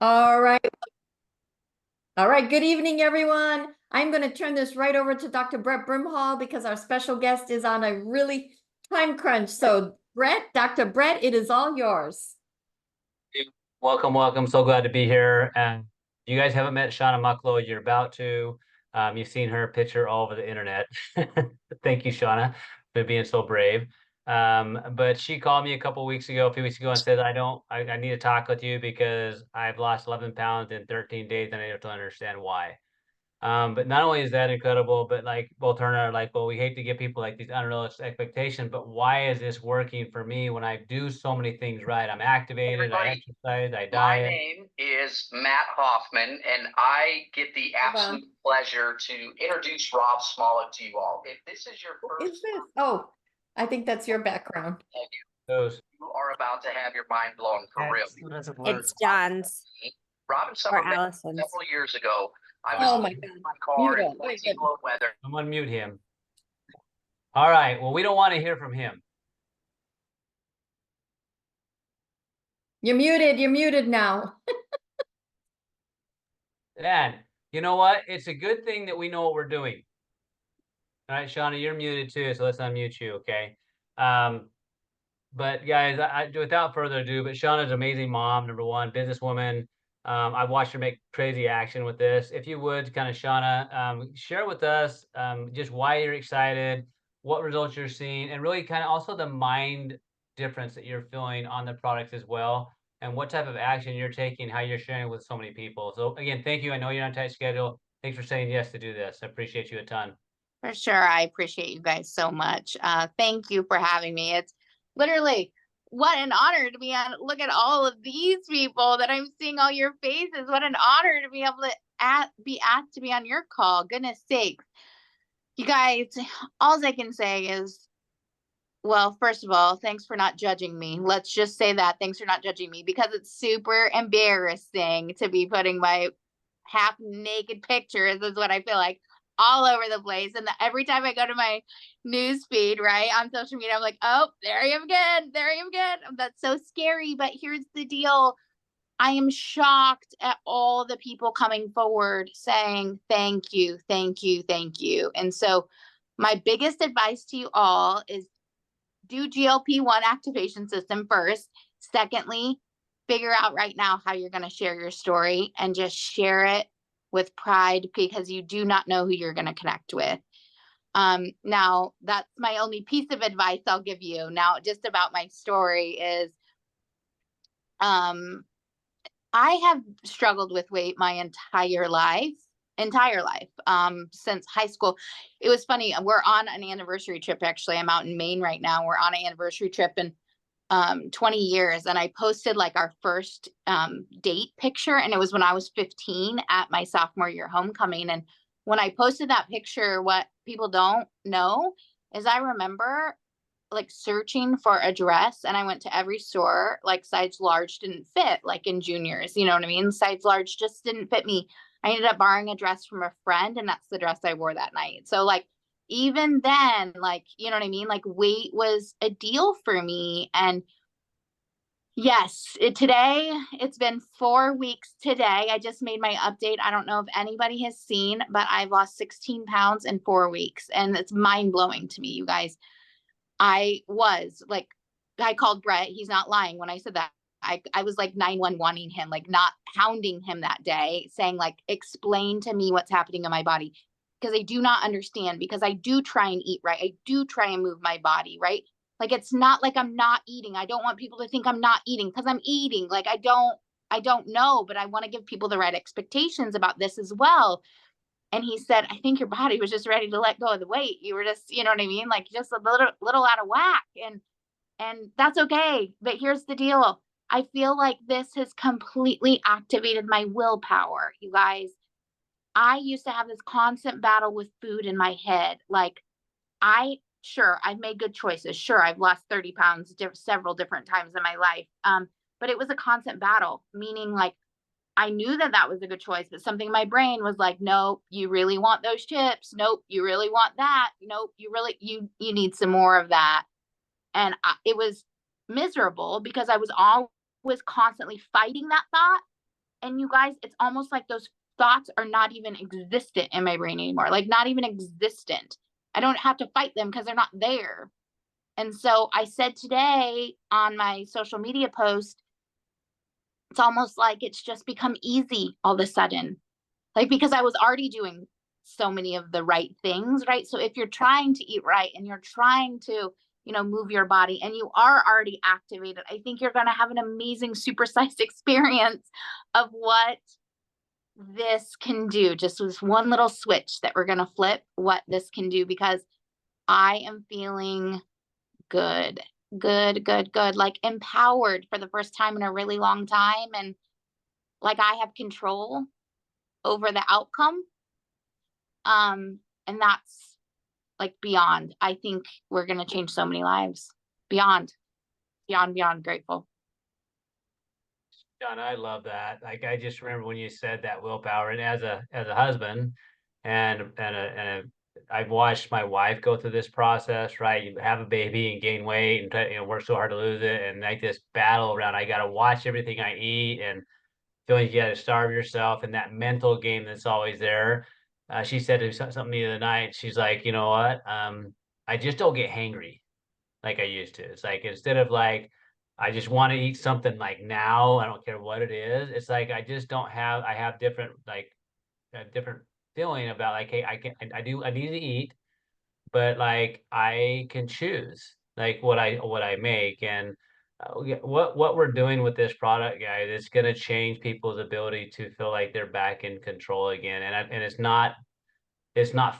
All right. All right. Good evening, everyone. I'm going to turn this right over to Dr. Brett Brimhall because our special guest is on a really time crunch. So, Dr. Brett, it is all yours. Welcome, welcome. So glad to be here. And you guys haven't met Shauna Mucklow, you're about to. You've seen her picture all over the internet. Thank you, Shauna, for being so brave. But she called me a few weeks ago, and said, I need to talk with you because I've lost 11 pounds in 13 days and I don't understand why. But not only is that incredible, but like both her and I are like, well, we hate to give people like these unrealistic expectations, but why is this working for me when I do so many things right? I'm activated, I exercise, I My diet. name is Matt Hoffman, and I get the Hold on. absolute pleasure to introduce Rob Smollett to you all. If this is your Who is first this? Oh, I think that's your background. time, Those. you are about to have your mind blown for real. It's John's Robin or Summer met Allison's. several years ago. I Oh was my in God. my car in Mute him. icy below weather. Someone mute him. All right. Well, we don't want to hear from him. You're muted. You're muted now. And you know what? It's a good thing that we know what we're doing. All right, Shauna, you're muted too, so let's unmute you, okay? But guys, without further ado, but Shauna's an amazing mom, number one, businesswoman. I've watched her make crazy action with this. If you would, kind of, Shauna, share with us just why you're excited, what results you're seeing, and really kind of also the mind difference that you're feeling on the products as well, and what type of action you're taking, how you're sharing with so many people. So again, thank you. I know you're on a tight schedule. Thanks for saying yes to do this. I appreciate you a ton. For sure. I appreciate you guys so much. Thank you for having me. It's literally what an honor to be on. Look at all of these people that I'm seeing, all your faces. What an honor to be able to be asked to be on your call. Goodness sakes. You guys, all I can say is, well, first of all, thanks for not judging me. Let's just say that. Thanks for not judging me, because it's super embarrassing to be putting my half naked pictures, is what I feel like, all over the place. And every time I go to my news feed, right, on social media, I'm like, oh, there I am again. There I am again. That's so scary. But here's the deal. I am shocked at all the people coming forward saying, thank you, thank you, thank you. And so my biggest advice to you all is do GLP-1 activation system first. Secondly, figure out right now how you're going to share your story, and just share it with pride, because you do not know who you're going to connect with. Now, that's my only piece of advice I'll give you. Now, just about my story is, I have struggled with weight my entire life, since high school. It was funny. We're on an anniversary trip. Actually, I'm out in Maine right now. We're on an anniversary trip in 20 years. And I posted like our first date picture. And it was when I was 15 at my sophomore year homecoming. And when I posted that picture, what people don't know is I remember like searching for a dress, and I went to every store. Like size large didn't fit, like in juniors, you know what I mean? Size large just didn't fit me. I ended up borrowing a dress from a friend, and that's the dress I wore that night. So like even then, like, you know what I mean? Like weight was a deal for me. And yes, today, it's been 4 weeks today. I just made my update. I don't know if anybody has seen, but I've lost 16 pounds in 4 weeks. And it's mind blowing to me, you guys. I was like, I called Brett. He's not lying when I said that. I was like 911ing him, like not hounding him that day, saying like, explain to me what's happening in my body, because I do not understand, because I do try and eat right. I do try and move my body, right? Like, it's not like I'm not eating. I don't want people to think I'm not eating, because I'm eating. Like, I don't know, but I want to give people the right expectations about this as well. And he said, I think your body was just ready to let go of the weight. You were just, you know what I mean? Like just a little out of whack. And that's okay. But here's the deal. I feel like this has completely activated my willpower, you guys. I used to have this constant battle with food in my head. Like, sure, I've made good choices. Sure, I've lost 30 pounds several different times in my life. But it was a constant battle, meaning like I knew that that was a good choice, but something in my brain was like, nope, you really want those chips. Nope, you really want that. Nope, you need some more of that. And it was miserable, because I was always constantly fighting that thought. And you guys, it's almost like those thoughts are not even existent in my brain anymore, like not even existent. I don't have to fight them because they're not there. And so I said today on my social media post, it's almost like it's just become easy all of a sudden, like because I was already doing so many of the right things, right? So if you're trying to eat right and you're trying to, move your body and you are already activated, I think you're going to have an amazing supersized experience of what this can do. Just this one little switch that we're going to flip, what this can do, because I am feeling good, like empowered for the first time in a really long time. And like I have control over the outcome. And that's like beyond. I think we're going to change so many lives. Beyond grateful. John, I love that. Like, I just remember when you said that willpower, and as a husband, I've watched my wife go through this process. Right, you have a baby and gain weight and try, work so hard to lose it, and like this battle around, I got to watch everything I eat, and feeling you got to starve yourself, and that mental game that's always there. She said something the other night. She's like, you know what? I just don't get hangry like I used to. It's like, instead of like, I just want to eat something like now, I don't care what it is. It's like, I just don't have, I have different, like a different feeling about like, hey, I need to eat, but like I can choose like what I make. And what we're doing with this product, guys, it's going to change people's ability to feel like they're back in control again. And it's not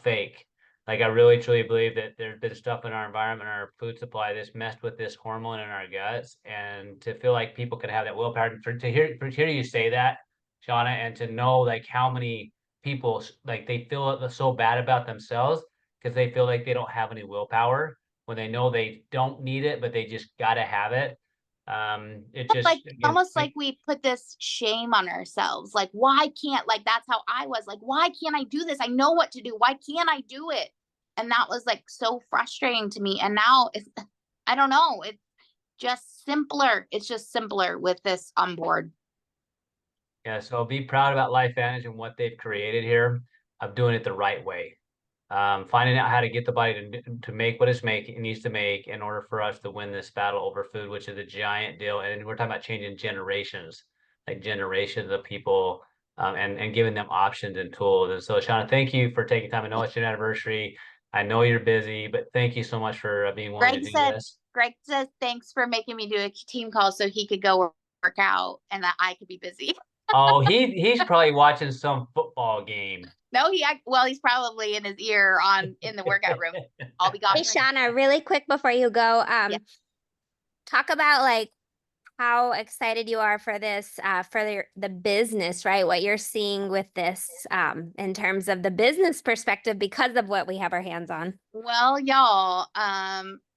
fake. Like, I really truly believe that there's been stuff in our environment, our food supply, that's messed with this hormone in our guts. And to feel like people can have that willpower, to hear you say that, Shauna, and to know like how many people like they feel so bad about themselves because they feel like they don't have any willpower when they know they don't need it, but they just gotta have it. It just, Like again, almost like we put this shame on ourselves. Like, why can't, like, that's how I was, like, why can't I do this? I know what to do. Why can't I do it? And that was like so frustrating to me. And now it's, I don't know, it's just simpler. It's just simpler with this on board. Yeah, so be proud about LifeVantage and what they've created here of doing it the right way. Finding out how to get the body to make what it needs to make in order for us to win this battle over food, which is a giant deal. And we're talking about changing generations, like generations of people, and giving them options and tools. And so, Shauna, thank you for taking time. I know it's your anniversary. I know you're busy, but thank you so much for being willing to do this. Greg says thanks for making me do a team call so he could go work out and that I could be busy. Oh, he's probably watching some football game. No, he's probably in his ear in the workout room. I'll be gone. Hey, Shauna, really quick before you go, talk about like how excited you are for this, for the business, right? What you're seeing with this, in terms of the business perspective because of what we have our hands on. Well, y'all,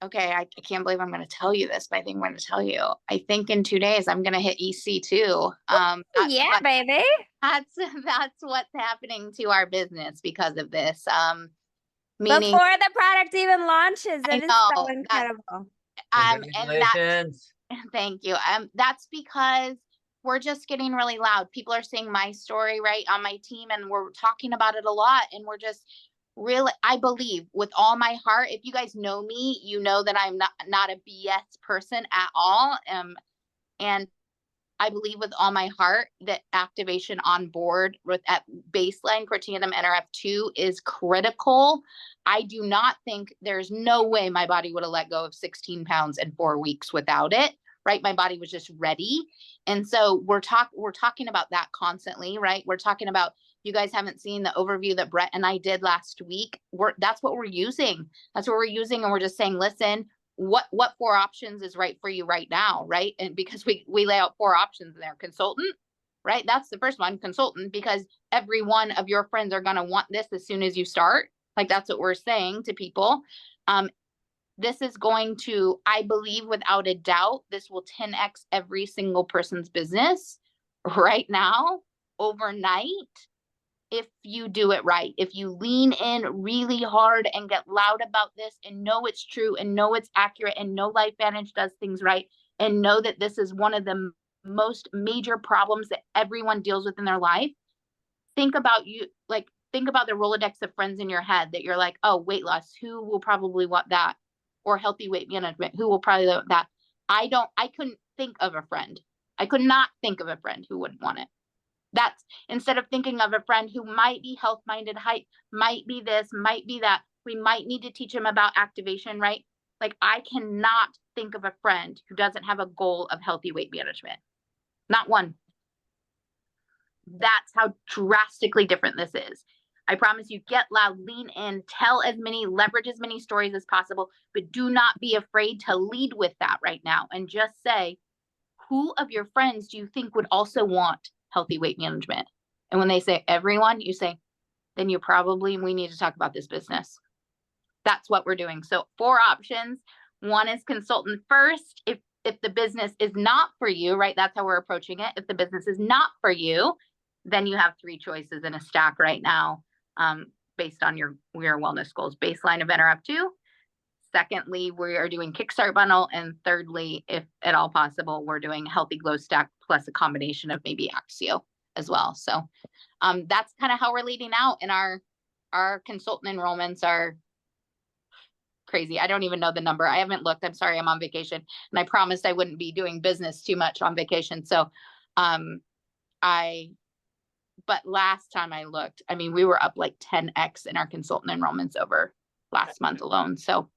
okay, I can't believe I'm going to tell you this, but I think I'm going to tell you. I think in 2 days I'm going to hit EC too. Yeah, baby. That's what's happening to our business because of this. Meaning Before the product even launches, it is so incredible. Congratulations. Thank you. That's because we're just getting really loud. People are seeing my story right on my team, and we're talking about it a lot. And we're just really, I believe with all my heart, if you guys know me, you know that I'm not a BS person at all. And I believe with all my heart that activation on board with at baseline for tandem NRF2 is critical. I do not think there's no way my body would have let go of 16 pounds in 4 weeks without it, right? My body was just ready. And so we're talking about that constantly, right? We're talking about, you guys haven't seen the overview that Brett and I did last week. That's what we're using. That's what we're using. And we're just saying, listen, what 4 options is right for you right now, right? And because we lay out 4 options in there. Consultant, right? That's the first one, consultant, because every one of your friends are going to want this as soon as you start. Like, that's what we're saying to people. This is going to, I believe without a doubt, this will 10x every single person's business right now, overnight, if you do it right. If you lean in really hard and get loud about this and know it's true and know it's accurate and know LifeVantage does things right and know that this is one of the most major problems that everyone deals with in their life, think about think about the Rolodex of friends in your head that you're like, oh, weight loss, who will probably want that? Or healthy weight management, who will probably want that? I couldn't think of a friend. I could not think of a friend who wouldn't want it. That's instead of thinking of a friend who might be health minded, might be this, might be that. We might need to teach them about activation, right? Like I cannot think of a friend who doesn't have a goal of healthy weight management. Not one. That's how drastically different this is. I promise you, get loud, lean in, leverage as many stories as possible, but do not be afraid to lead with that right now. And just say, who of your friends do you think would also want healthy weight management? And when they say everyone, you say, then we need to talk about this business. That's what we're doing. So 4 options. One is consultant first. If the business is not for you, right? That's how we're approaching it. If the business is not for you, then you have 3 choices in a stack right now, based on your wellness goals. Baseline, event, or up to. Secondly, we are doing Kickstart bundle. And thirdly, if at all possible, we're doing Healthy Glow Stack plus a combination of maybe Axio as well. So that's kind of how we're leading out. And our consultant enrollments are crazy. I don't even know the number. I haven't looked. I'm sorry, I'm on vacation. And I promised I wouldn't be doing business too much on vacation. So but last time I looked, I mean, we were up like 10x in our consultant enrollments over last month alone. So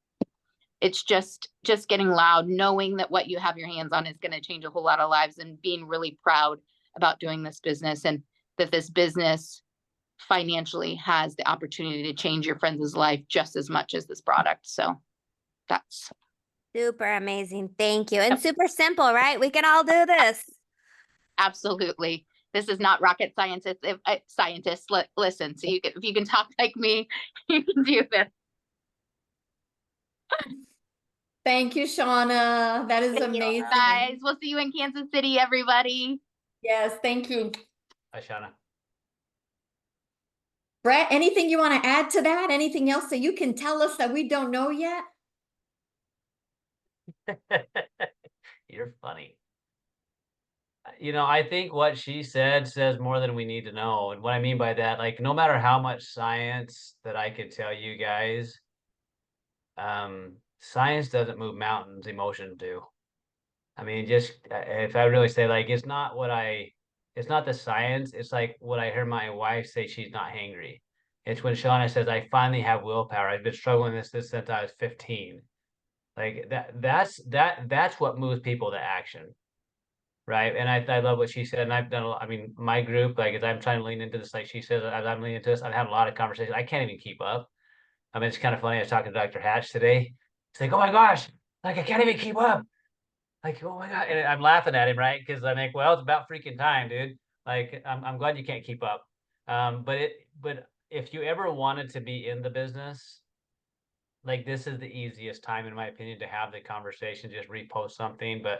it's just getting loud, knowing that what you have your hands on is going to change a whole lot of lives, and being really proud about doing this business, and that this business financially has the opportunity to change your friends' life just as much as this product. So that's Super amazing. Thank you. And super simple, right? We can all do this. absolutely. This is not rocket scientists. Scientists, listen. So if you can talk like me, you can do this. Thank you, Shauna. That is Thank you, amazing. guys. We'll see you in Kansas City, everybody. Yes, thank you. Hi, Shauna. Brett, anything you want to add to that? Anything else that you can tell us that we don't know yet? You're funny. I think what she said says more than we need to know. And what I mean by that, like, no matter how much science that I could tell you guys, science doesn't move mountains, emotions do. I mean, just if I really say, like, it's not the science, it's like what I hear my wife say, she's not hangry. It's when Shauna says, I finally have willpower. I've been struggling with this since I was 15. Like that's what moves people to action. Right. And I love what she said. And I've done I mean, my group, like, as I'm trying to lean into this, like she says, as I'm leaning into this, I've had a lot of conversations. I can't even keep up. I mean, it's kind of funny. I was talking to Dr. Hatch today. It's like, oh my gosh, like I can't even keep up. Like, oh my God. And I'm laughing at him, right? Because I think, well, it's about freaking time, dude. Like, I'm glad you can't keep up. But if you ever wanted to be in the business, like, this is the easiest time, in my opinion, to have the conversation, just repost something. But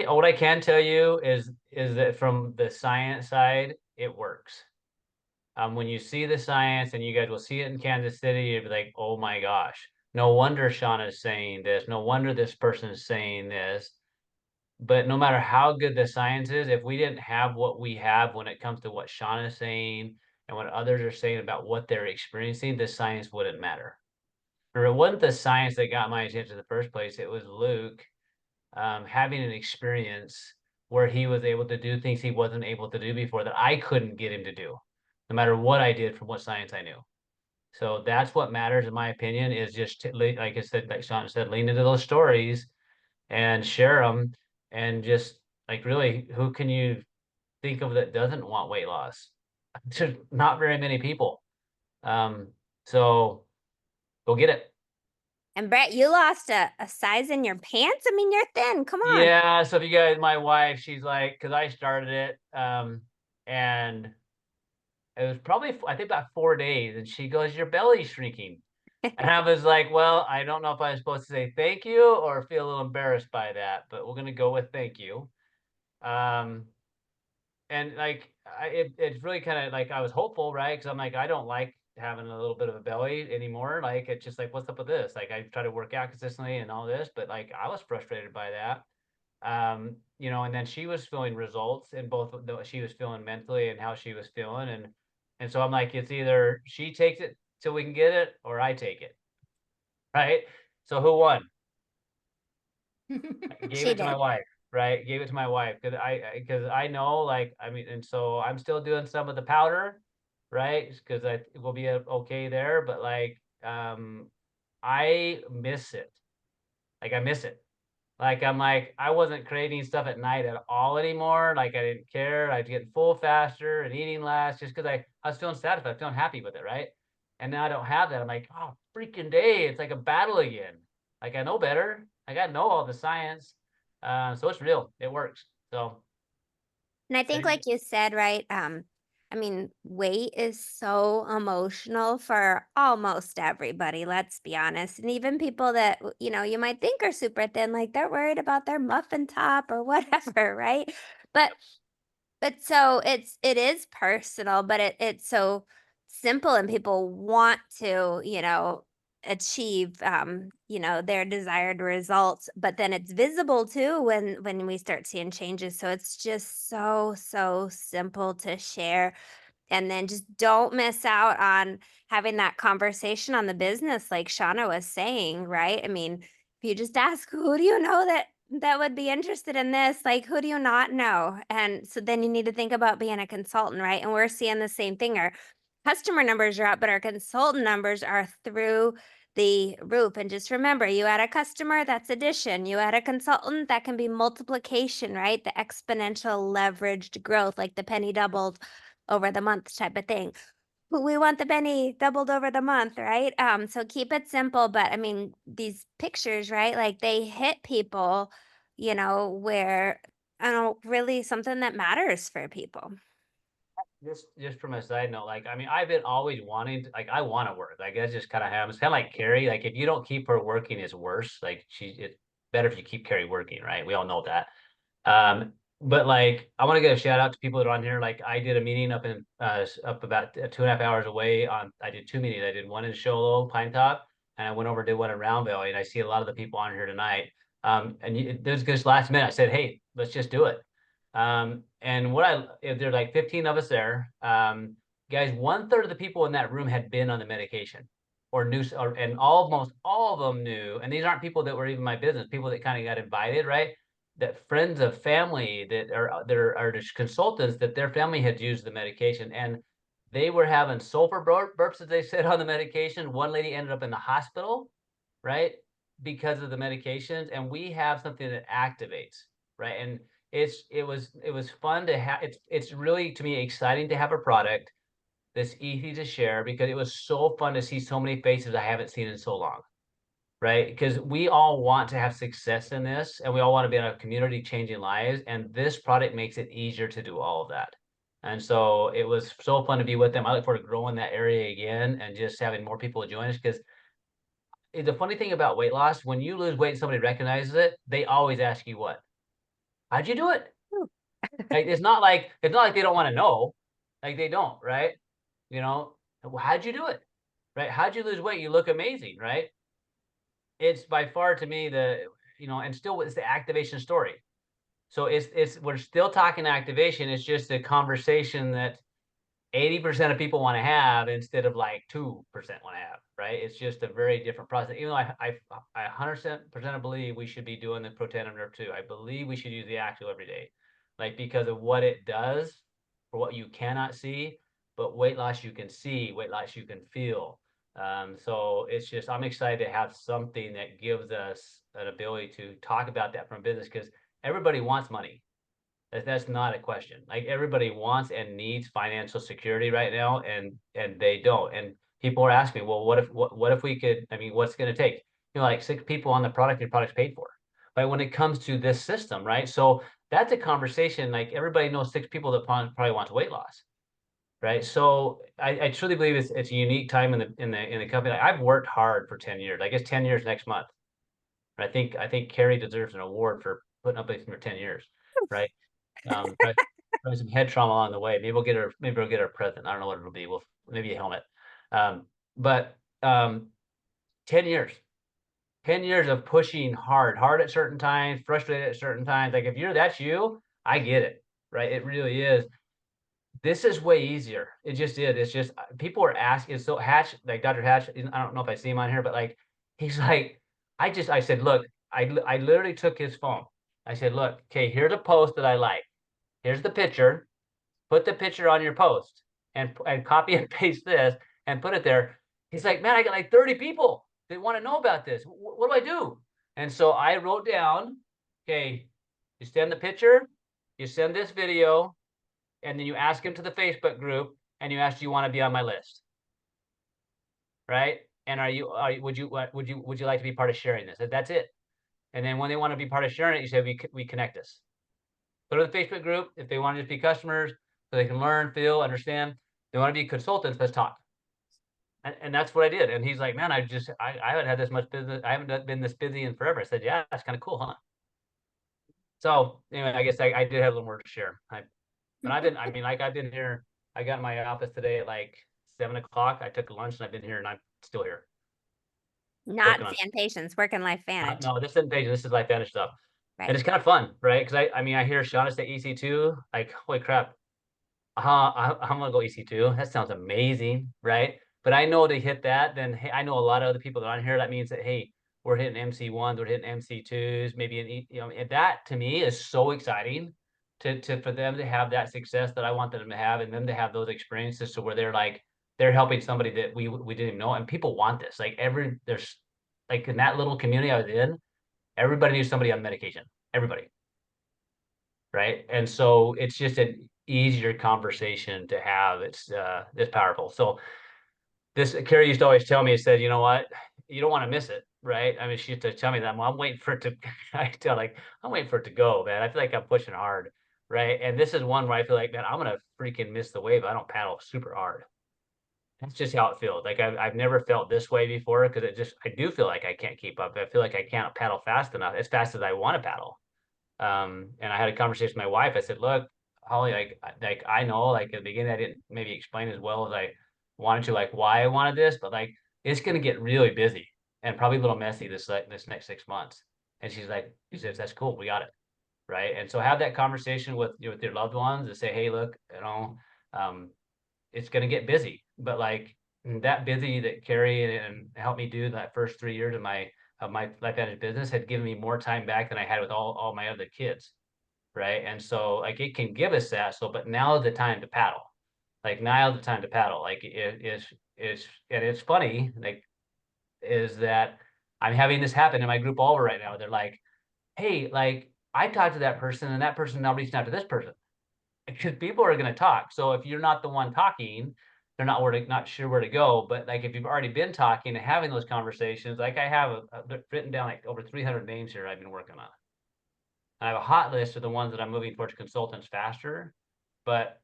what I can tell you is that from the science side, it works. When you see the science, and you guys will see it in Kansas City, you'll be like, oh my gosh, no wonder Shauna is saying this. No wonder this person is saying this. But no matter how good the science is, if we didn't have what we have when it comes to what Shauna is saying and what others are saying about what they're experiencing, the science wouldn't matter. Or it wasn't the science that got my attention in the first place. It was Luke having an experience where he was able to do things he wasn't able to do before, that I couldn't get him to do, no matter what I did from what science I knew. So that's what matters, in my opinion, is just like I said, like Sean said, lean into those stories and share them. And just, like, really, who can you think of that doesn't want weight loss? There's not very many people. So go get it. And Brett, you lost a size in your pants? I mean, you're thin. Come on. Yeah, so if you guys, my wife, she's like, because I started it, and it was probably, I think, about 4 days, and she goes, your belly's shrinking. And I was like, well, I don't know if I was supposed to say thank you or feel a little embarrassed by that, but we're gonna go with thank you. And like, it's really kind of like, I was hopeful, right? Because I'm like, I don't like having a little bit of a belly anymore. Like, it's just like, what's up with this? Like, I try to work out consistently and all this, but like, I was frustrated by that. you know, and then she was feeling results in both she was feeling mentally and how she was feeling. And so I'm like, it's either she takes it till we can get it or I take it. Right. So who won? Gave She it to my did. wife, right? Gave it to my wife because I know, like, I mean, and so I'm still doing some of the powder, right? Because I will be okay there, but like, I miss it. Like I miss it. Like I'm like I wasn't craving stuff at night at all anymore. Like I didn't care. I'd get full faster and eating less just because I was feeling satisfied, feeling happy with it, right? And now I don't have that. I'm like, oh freaking day, it's like a battle again. Like I know better. Like I know all the science. So it's real. It works. So And I think, like you said, right? I mean, weight is so emotional for almost everybody, let's be honest. And even people that, you know, you might think are super thin, like they're worried about their muffin top or whatever, right? But so it is personal, but it's so simple and people want to, you know, achieve you know, their desired results, but then it's visible too when we start seeing changes. So it's just so simple to share, and then just don't miss out on having that conversation on the business, like Shauna was saying, right? I mean, if you just ask, who do you know that would be interested in this? Like, who do you not know? And so then you need to think about being a consultant, right? And we're seeing the same thing. Our customer numbers are up, but our consultant numbers are through the roof. And just remember, you add a customer, that's addition. You add a consultant, that can be multiplication, right? The exponential leveraged growth, like the penny doubled over the month type of thing. But we want the penny doubled over the month, right? So keep it simple. But I mean, these pictures, right? Like they hit people, you know, where I don't know, really something that matters for people. just from a side note, like I mean, I've been always wanting to, like I want to work. Like that's just kind of happens. Kind of like Carrie. Like if you don't keep her working, it's worse. Like it's better if you keep Carrie working, right? We all know that. But like I want to give a shout out to people that are on here. Like I did a meeting up in up about 2.5 hours away. I did two meetings. I did one in Show Low, Pine Top, and I went over and did one in Round Valley. And I see a lot of the people on here tonight. And there's this last minute. I said, hey, let's just do it. And if there's like 15 of us there, guys, 1/3 of the people in that room had been on the medication or knew, and almost all of them knew. And these aren't people that were even my business, people that kind of got invited, right? That friends of family that are just consultants that their family had used the medication and they were having sulfur burps, as they said, on the medication. One lady ended up in the hospital, right? Because of the medications. And we have something that activates, right? And it was fun to have. It's really, to me, exciting to have a product that's easy to share because it was so fun to see so many faces I haven't seen in so long, right? Because we all want to have success in this and we all want to be in a community changing lives. And this product makes it easier to do all of that. And so it was so fun to be with them. I look forward to growing that area again and just having more people join us because the funny thing about weight loss, when you lose weight and somebody recognizes it, they always ask you what? How'd you do it? Like it's not like they don't want to know. Like they don't, right? You know, well, how'd you do it? Right? How'd you lose weight? You look amazing, right? It's by far to me and still it's the activation story. So it's we're still talking activation. It's just a conversation that 80% of people want to have instead of like 2% want to have, right? It's just a very different process. Even though I 100% believe we should be doing the Protandim Nerve too. I believe we should use the Active every day, like because of what it does for what you cannot see, but weight loss you can see, weight loss you can feel. So it's just I'm excited to have something that gives us an ability to talk about that from business because everybody wants money. That's not a question. Like everybody wants and needs financial security right now, and they don't. And people are asking me, well, what if we could? I mean, what's it going to take? Like 6 people on the product, your product's paid for. Right? When it comes to this system, right? So that's a conversation. Like everybody knows 6 people that probably wants weight loss, right? So I truly believe it's a unique time in the company. Like, I've worked hard for 10 years. I guess 10 years next month. I think Carrie deserves an award for putting up with me for 10 years, right? Probably some head trauma along the way. Maybe we'll get her a present. I don't know what it'll be. Maybe a helmet. But 10 years. 10 years of pushing hard at certain times, frustrated at certain times. Like if that's you, I get it, right? It really is. This is way easier. It just is. It's just people are asking. So Hatch, like Dr. Hatch, I don't know if I see him on here, but like he's like, I said, look, I literally took his phone. I said, look, okay, here's a post that I like. Here's the picture. Put the picture on your post and copy and paste this and put it there. He's like, man, I got like 30 people that want to know about this. What do I do? And so I wrote down, okay, you send the picture, you send this video, and then you ask him to the Facebook group and you ask, do you want to be on my list? Right? And would you like to be part of sharing this? That's it. And then when they want to be part of sharing it, you say, we connect us. Go to the Facebook group. If they want to just be customers so they can learn, feel, understand, they want to be consultants, let's talk. And that's what I did. And he's like, man, I haven't had this much business. I haven't been this busy in forever. I said, yeah, that's kind of cool, huh? So anyway, I guess I did have a little more to share. But I've been here. I got in my office today at like 7 o'clock. I took lunch and I've been here and I'm still here. Not Working on- fan patience, working life Vantage. No, this isn't patient. This is life Vantage stuff. Right. And it's kind of fun, right? Because I hear Shauna say EC2, like, holy crap. I'm gonna go EC2. That sounds amazing, right? But I know to hit that, then hey, I know a lot of other people that are on here. That means that hey, we're hitting MC1s, we're hitting MC2s, maybe and that to me is so exciting to for them to have that success that I want them to have, and them to have those experiences so where they're helping somebody that we didn't even know, and people want this. Like there's like in that little community I was in, everybody knew somebody on medication. Everybody. Right. And so it's just an easier conversation to have. It's powerful. So Carrie used to always tell me, he said, you know what, you don't want to miss it. Right. I mean, she used to tell me that. Well, I'm waiting for it to I'm waiting for it to go, man. I feel like I'm pushing hard. Right. And this is one where I feel like, man, I'm gonna freaking miss the wave. I don't paddle super hard. That's just how it feels. Like I've never felt this way before, because I do feel like I can't keep up. I feel like I can't paddle fast enough, as fast as I want to paddle. And I had a conversation with my wife. I said, look, Holly, like I know, like at the beginning, I didn't maybe explain as well as I wanted to, like why I wanted this, but like it's gonna get really busy and probably a little messy this next 6 months. And she says, that's cool, we got it. Right. And so have that conversation with your loved ones and say, hey, look, it's gonna get busy, but like that busy that Carrie and helped me do that first 3 years of my Life Vantage business had given me more time back than I had with all my other kids. Right. And so like it can give us that. So, but now is the time to paddle. Like now is the time to paddle. Like and it's funny, like, is that I'm having this happen in my group all over right now. They're like, hey, like I talked to that person and that person now reached out to this person. Because people are going to talk. So if you're not the one talking, they're not sure where to go. But like if you've already been talking and having those conversations, like I have written down like over 300 names here I've been working on. And I have a hot list of the ones that I'm moving towards consultants faster, but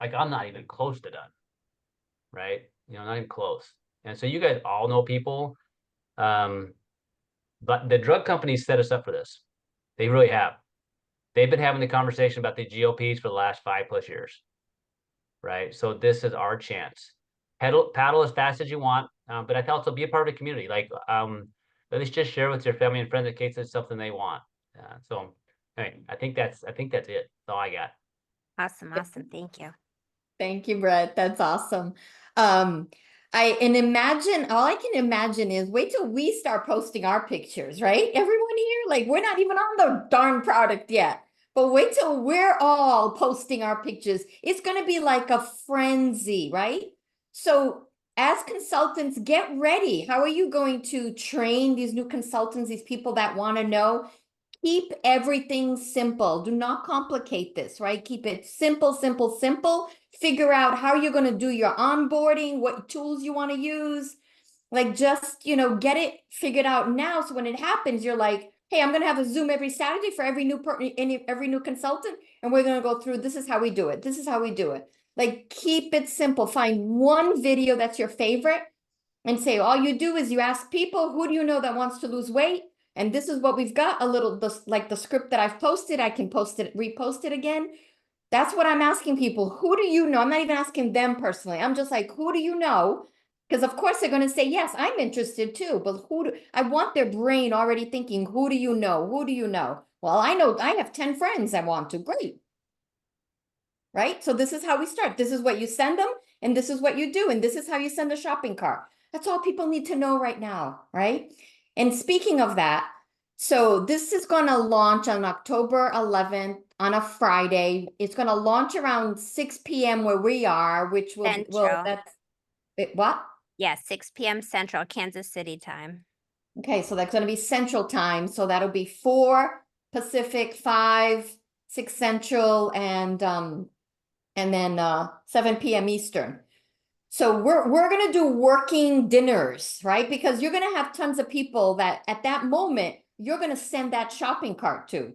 like I'm not even close to done. Right? Not even close. And so you guys all know people, but the drug companies set us up for this. They really have. They've been having the conversation about the GLPs for the last 5+ years. Right. So this is our chance. Paddle as fast as you want, but I can also be a part of the community. Like at least just share with your family and friends in case it's something they want. So anyway, I think that's it. That's all I got. Awesome. Thank you. Thank you, Brett. That's awesome. Imagine, all I can imagine is wait till we start posting our pictures, right? Everyone here, like we're not even on the darn product yet, but wait till we're all posting our pictures. It's going to be like a frenzy, right? So as consultants, get ready. How are you going to train these new consultants, these people that want to know? Keep everything simple. Do not complicate this, right? Keep it simple. Figure out how you're going to do your onboarding, what tools you want to use. Like just, get it figured out now. So when it happens, you're like, hey, I'm going to have a Zoom every Saturday for every new consultant. And we're going to go through, this is how we do it. This is how we do it. Like, keep it simple. Find one video that's your favorite and say, all you do is you ask people, who do you know that wants to lose weight? And this is what we've got, like the script that I've posted, I can post it, repost it again. That's what I'm asking people. Who do you know? I'm not even asking them personally. I'm just like, who do you know? Because of course they're going to say, yes, I'm interested too, but I want their brain already thinking, who do you know? Who do you know? Well, I know I have 10 friends I want to. Great. Right? So this is how we start. This is what you send them, and this is what you do, and this is how you send a shopping cart. That's all people need to know right now, right? And speaking of that, so this is going to launch on October 11th on a Friday. It's going to launch around 6 p.m. where we are, which will Central. that's what? Yeah, 6 p.m. Central, Kansas City time. Okay, so that's going to be Central Time. So that'll be 4 Pacific, 5, 6 Central, and then 7 p.m. Eastern. So we're gonna do working dinners, right? Because you're gonna have tons of people that at that moment you're gonna send that shopping cart to.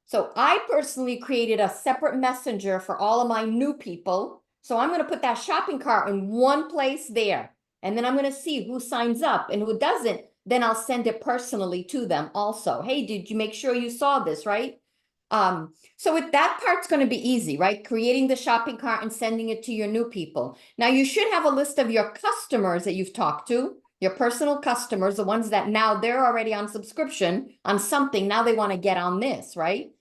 So I personally created a separate messenger for all of my new people. So I'm gonna put that shopping cart in one place there. And then I'm gonna see who signs up and who doesn't. Then I'll send it personally to them also. Hey, did you make sure you saw this, right? So with that part's going to be easy, right? Creating the shopping cart and sending it to your new people. Now you should have a list of your customers that you've talked to, your personal customers, the ones that now they're already on subscription on something. Now they want to get on this, right?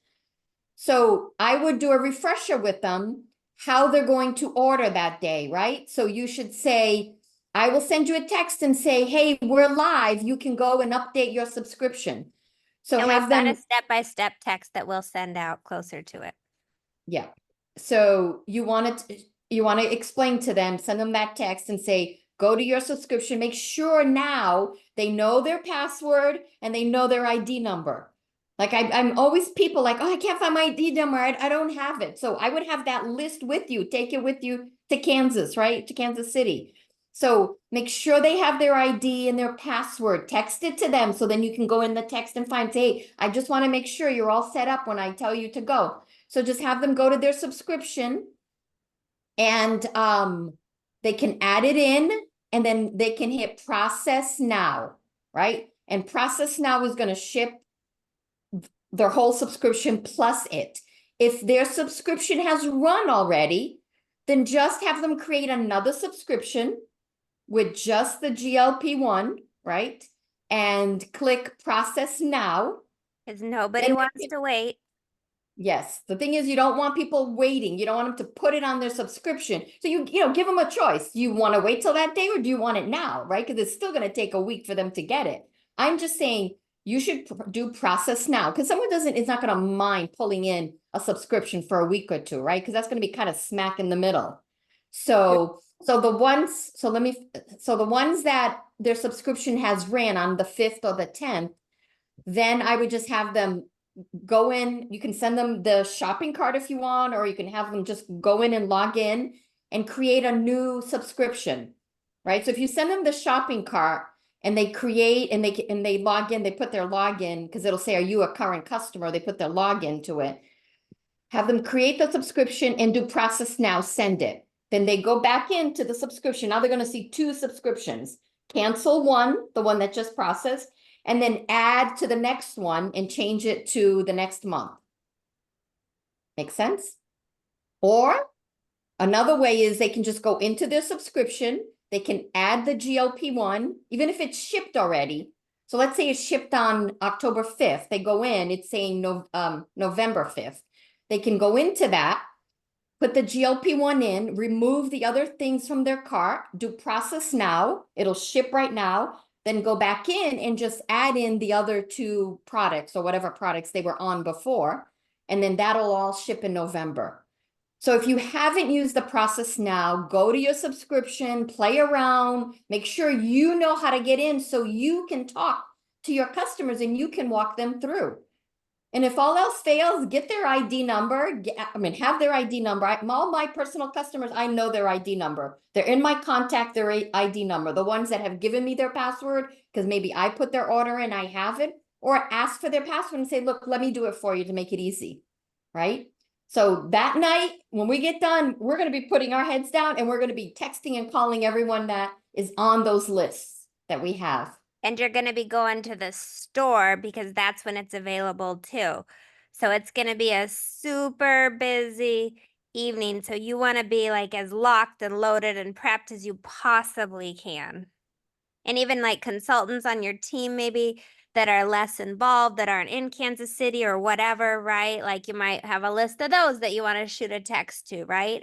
So I would do a refresher with them, how they're going to order that day, right? So you should say, I will send you a text and say, hey, we're live. You can go and update your subscription. So And have we've got them. a step-by-step text that we'll send out closer to it. Yeah. So you want to explain to them, send them that text and say, go to your subscription, make sure now they know their password and they know their ID number. Like I'm always people like, oh, I can't find my ID number. I don't have it. So I would have that list with you, take it with you to Kansas, right? To Kansas City. So make sure they have their ID and their password, text it to them. So then you can go in the text and find, hey, I just want to make sure you're all set up when I tell you to go. So just have them go to their subscription and they can add it in and then they can hit process now, right? And process now is going to ship their whole subscription plus it. If their subscription has run already, then just have them create another subscription with just the GLP-1, right? And click process now. Because nobody Then wants to wait. Yes, the thing is you don't want people waiting. You don't want them to put it on their subscription. So you give them a choice. Do you want to wait till that day or do you want it now, right? Because it's still going to take a week for them to get it. I'm just saying you should do process now because someone is not going to mind pulling in a subscription for a week or two, right? Because that's going to be kind of smack in the middle. So the ones that their subscription has ran on the 5th or the 10th, then I would just have them go in, you can send them the shopping cart if you want, or you can have them just go in and log in and create a new subscription, right? So if you send them the shopping cart and they create and they log in, they put their login because it'll say, are you a current customer? They put their login to it. Have them create the subscription and do process now, send it. Then they go back into the subscription. Now they're going to see 2 subscriptions. Cancel one, the one that just processed, and then add to the next one and change it to the next month. Make sense? Or another way is they can just go into their subscription. They can add the GLP-1, even if it's shipped already. So let's say it's shipped on October 5th. They go in, it's saying November 5th. They can go into that, put the GLP-1 in, remove the other things from their cart, do process now. It'll ship right now. Then go back in and just add in the other 2 products or whatever products they were on before. And then that'll all ship in November. So if you haven't used the process now, go to your subscription, play around, make sure you know how to get in so you can talk to your customers and you can walk them through. And if all else fails, get their ID number. Have their ID number. All my personal customers, I know their ID number. They're in my contact, their ID number. The ones that have given me their password, because maybe I put their order in, I have it, or ask for their password and say, look, let me do it for you to make it easy, right? So that night, when we get done, we're going to be putting our heads down and we're going to be texting and calling everyone that is on those lists that we have. And you're going to be going to the store because that's when it's available too. So it's going to be a super busy evening. So you want to be like as locked and loaded and prepped as you possibly can. And even like consultants on your team, maybe that are less involved, that aren't in Kansas City or whatever, right? Like you might have a list of those that you want to shoot a text to, right?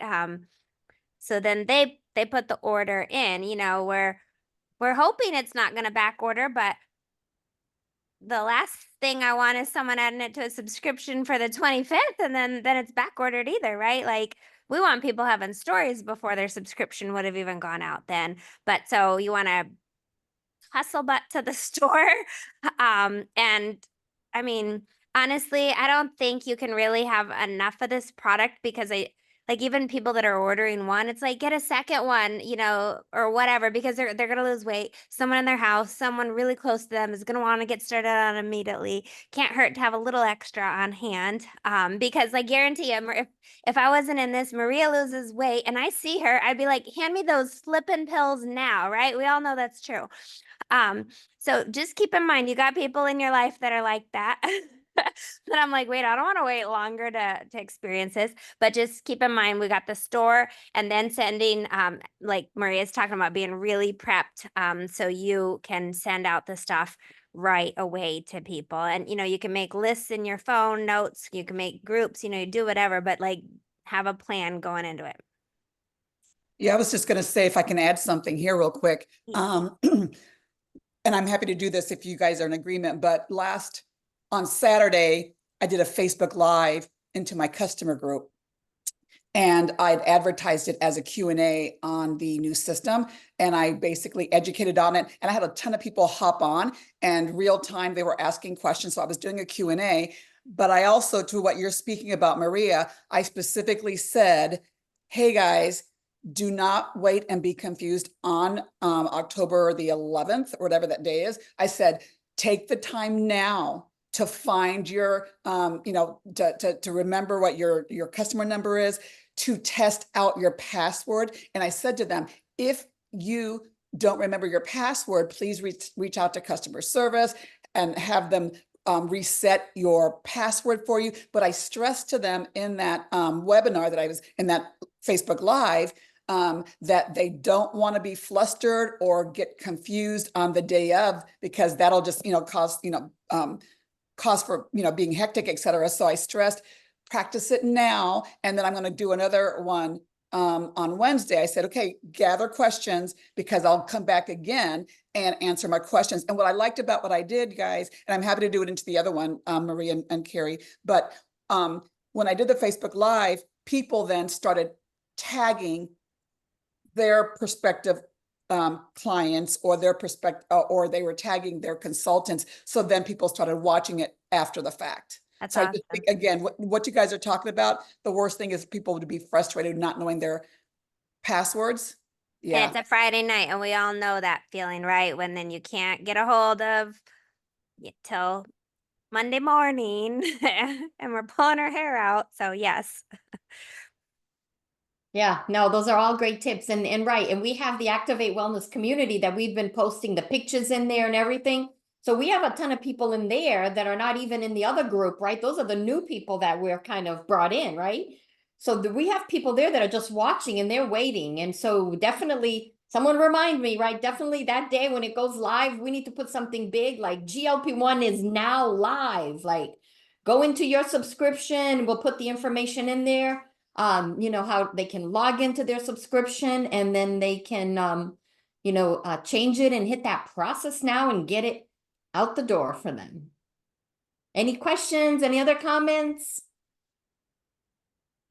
So then they put the order in, you know, we're hoping it's not going to back order, but the last thing I want is someone adding it to a subscription for the 25th and then it's back ordered either, right? Like we want people having stories before their subscription would have even gone out then. But so you want to hustle butt to the store. And I mean, honestly, I don't think you can really have enough of this product because like even people that are ordering one, it's like get a second one, you know, or whatever, because they're gonna lose weight. Someone in their house, someone really close to them is gonna want to get started on immediately. Can't hurt to have a little extra on hand. Because I guarantee you, if I wasn't in this, Maria loses weight and I see her, I'd be like, hand me those flippin' pills now, right? We all know that's true. So just keep in mind, you got people in your life that are like that. That I'm like, wait, I don't want to wait longer to experience this. But just keep in mind, we got the store and then sending, like Maria's talking about being really prepped. So you can send out the stuff right away to people. And, you know, you can make lists in your phone, notes, you can make groups, you know, you do whatever, but like have a plan going into it. Yeah, I was just going to say, if I can add something here real quick. And I'm happy to do this if you guys are in agreement, but on Saturday, I did a Facebook Live into my customer group. And I'd advertised it as a Q&A on the new system. And I basically educated on it. And I had a ton of people hop on and real time, they were asking questions. So I was doing a Q&A, but I also, to what you're speaking about, Maria, I specifically said, hey guys, do not wait and be confused on October the 11th or whatever that day is. I said, take the time now to find your, you know, to remember what your customer number is, to test out your password. And I said to them, if you don't remember your password, please reach out to customer service and have them reset your password for you. But I stressed to them in that webinar that I was in, that Facebook Live, that they don't want to be flustered or get confused on the day of, because that'll just, you know, cause for, you know, being hectic, et cetera. So I stressed, practice it now. And then I'm going to do another one on Wednesday. I said, okay, gather questions because I'll come back again and answer my questions. And what I liked about what I did, guys, and I'm happy to do it into the other one, Maria and Carrie, but when I did the Facebook Live, people then started tagging their prospective clients or their prospective, or they were tagging their consultants. So then people started watching it after the fact. That's so awesome. I just think, again, what you guys are talking about, the worst thing is people to be frustrated not knowing their passwords. Yeah. And it's a Friday night and we all know that feeling, right? When then you can't get a hold of till Monday morning and we're pulling our hair out. So yes. Yeah, no, those are all great tips and right. And we have the Activate Wellness community that we've been posting the pictures in there and everything. So we have a ton of people in there that are not even in the other group, right? Those are the new people that we're kind of brought in, right? So we have people there that are just watching and they're waiting. And so definitely someone remind me, right? Definitely that day when it goes live, we need to put something big like GLP-1 is now live. Like go into your subscription. We'll put the information in there. You know, how they can log into their subscription and then they can, you know, change it and hit that process now and get it out the door for them. Any questions? Any other comments?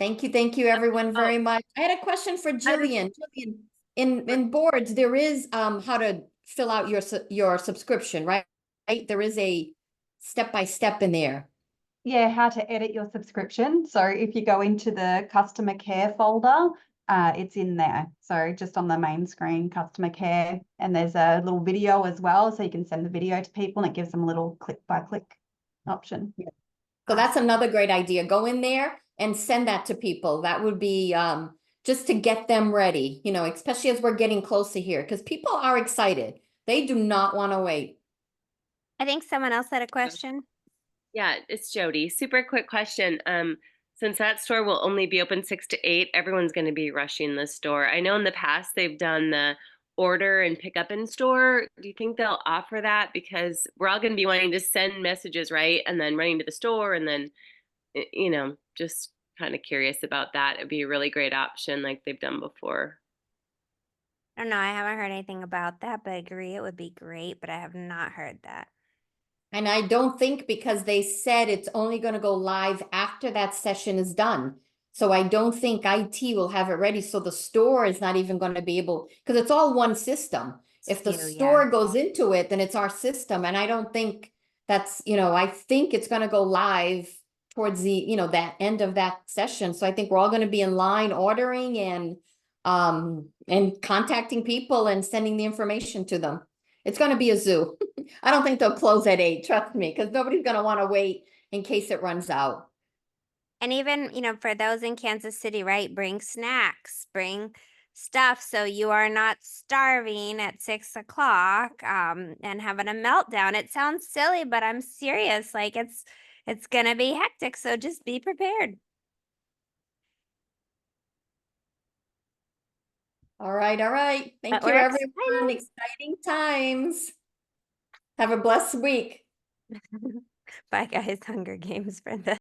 Thank you everyone very much. I had a question for Jillian. Jillian, in boards, there is how to fill out your subscription, right? There is a step-by-step in there. Yeah, how to edit your subscription. So if you go into the customer care folder, it's in there. So just on the main screen, customer care, and there's a little video as well. So you can send the video to people and it gives them a little click by click option. Yeah. So that's another great idea. Go in there and send that to people. That would be just to get them ready, you know, especially as we're getting closer here, because people are excited. They do not want to wait. I think someone else had a question. Yeah, it's Jody. Super quick question. since that store will only be open 6 to 8, everyone's going to be rushing the store. I know in the past they've done the order and pick up in store. Do you think they'll offer that? Because we're all going to be wanting to send messages, right? And then running to the store and then, you know, just kind of curious about that. It'd be a really great option like they've done before. I don't know. I haven't heard anything about that, but I agree it would be great, but I have not heard that. And I don't think because they said it's only going to go live after that session is done. So I don't think IT will have it ready. So the store is not even going to be able, because it's all one system. If the Phew, yeah. store goes into it, then it's our system. And I don't think that's, you know, I think it's going to go live towards the, you know, that end of that session. So I think we're all going to be in line ordering and contacting people and sending the information to them. It's going to be a zoo. I don't think they'll close at 8, trust me, because nobody's going to want to wait in case it runs out. And even, you know, for those in Kansas City, right, bring snacks, bring stuff so you are not starving at 6 o'clock and having a meltdown. It sounds silly, but I'm serious. Like it's gonna be hectic, so just be prepared. All right, all right. Thank But you, we're everyone. Exciting times. Have a blessed week. Bye, guys. Hunger Games for the